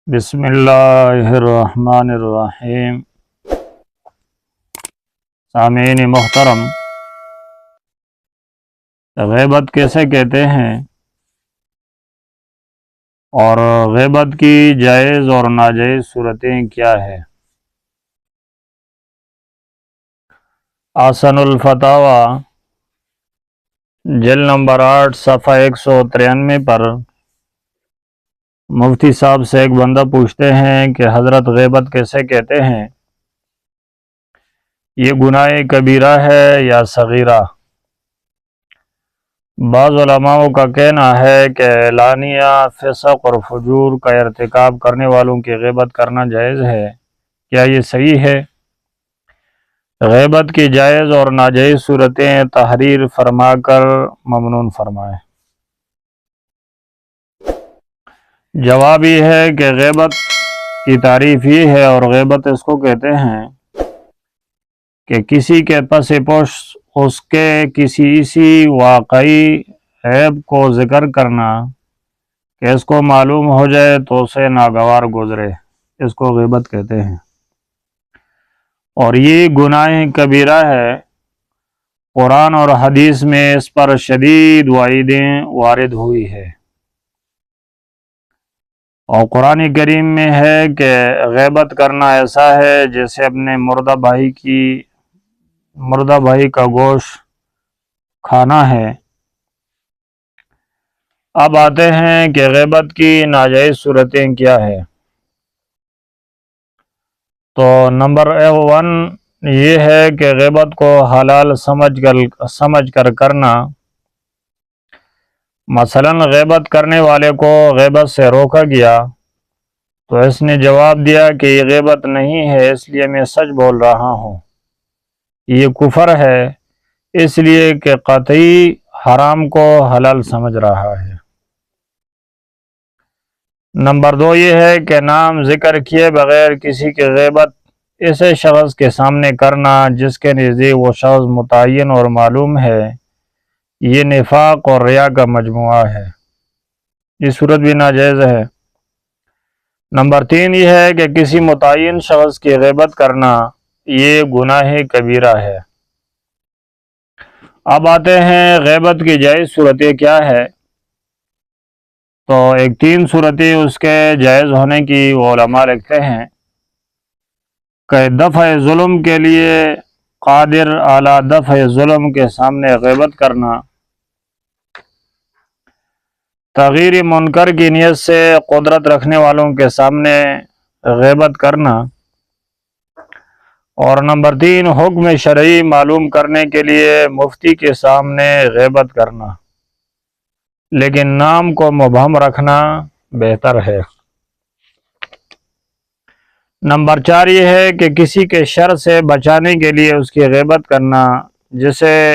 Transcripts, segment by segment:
بسم اللہ الرحمن الرحیم۔ سامعین محترم، غیبت کیسے کہتے ہیں اور غیبت کی جائز اور ناجائز صورتیں کیا ہے؟ احسن الفتاوی جلد نمبر 8 صفحہ 193 پر مفتی صاحب سے ایک بندہ پوچھتے ہیں کہ حضرت غیبت کیسے کہتے ہیں؟ یہ گناہ کبیرہ ہے یا صغیرہ؟ بعض علماء کا کہنا ہے کہ اعلانیہ فسق اور فجور کا ارتکاب کرنے والوں کی غیبت کرنا جائز ہے۔ کیا یہ صحیح ہے؟ غیبت کی جائز اور ناجائز صورتیں تحریر فرما کر ممنون فرمائے۔ جواب یہ ہے کہ غیبت کی تعریف یہ ہے، اور غیبت اس کو کہتے ہیں کہ کسی کے پس پوش اس کے کسی اسی واقعی عیب کو ذکر کرنا کہ اس کو معلوم ہو جائے تو اسے ناگوار گزرے، اس کو غیبت کہتے ہیں، اور یہ گناہ کبیرہ ہے۔ قرآن اور حدیث میں اس پر شدید وعیدیں وارد ہوئی ہے، اور قرآن کریم میں ہے کہ غیبت کرنا ایسا ہے جیسے اپنے مردہ بھائی کا گوشت کھانا ہے۔ اب آتے ہیں کہ غیبت کی ناجائز صورتیں کیا ہے۔ تو نمبر 1 یہ ہے کہ غیبت کو حلال سمجھ کر کرنا۔ مثلا غیبت کرنے والے کو غیبت سے روکا گیا تو اس نے جواب دیا کہ یہ غیبت نہیں ہے، اس لیے میں سچ بول رہا ہوں۔ یہ کفر ہے، اس لیے کہ قطعی حرام کو حلال سمجھ رہا ہے۔ نمبر 2 یہ ہے کہ نام ذکر کیے بغیر کسی کی غیبت ایسے شخص کے سامنے کرنا جس کے نزدیک وہ شخص متعین اور معلوم ہے، یہ نفاق اور ریا کا مجموعہ ہے، یہ صورت بھی ناجائز ہے۔ نمبر 3 یہ ہے کہ کسی متعین شخص کی غیبت کرنا، یہ گناہ کبیرہ ہے۔ اب آتے ہیں غیبت کی جائز صورتیں کیا ہے۔ تو 3 صورتیں اس کے جائز ہونے کی وہ علماء لکھتے ہیں کہ دفع ظلم کے لیے قادر اعلی دفع ظلم کے سامنے غیبت کرنا، تغیر منکر کی نیت سے قدرت رکھنے والوں کے سامنے غیبت کرنا، اور نمبر 3 حکم شرعی معلوم کرنے کے لیے مفتی کے سامنے غیبت کرنا، لیکن نام کو مبہم رکھنا بہتر ہے۔ نمبر 4 یہ ہے کہ کسی کے شر سے بچانے کے لیے اس کی غیبت کرنا، جسے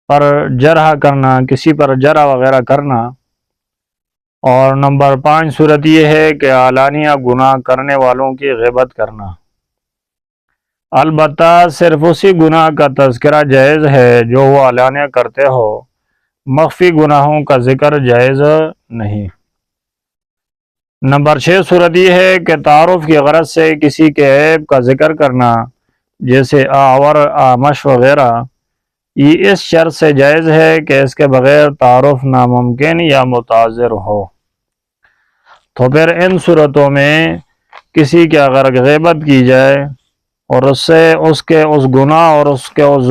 پر جرح کرنا، کسی پر جرح وغیرہ کرنا، اور نمبر 5 صورت یہ ہے کہ اعلانیہ گناہ کرنے والوں کی غیبت کرنا۔ البتہ صرف اسی گناہ کا تذکرہ جائز ہے جو وہ اعلانیہ کرتے ہو، مخفی گناہوں کا ذکر جائز نہیں۔ نمبر 6 صورت یہ ہے کہ تعارف کی غرض سے کسی کے عیب کا ذکر کرنا، جیسے اعور، اعمش وغیرہ، یہ اس شرط سے جائز ہے کہ اس کے بغیر تعارف ناممکن یا متعذر ہو۔ تو پھر ان صورتوں میں کسی کی اگر غیبت کی جائے اور اس سے اس کے اس گناہ اور اس کے اس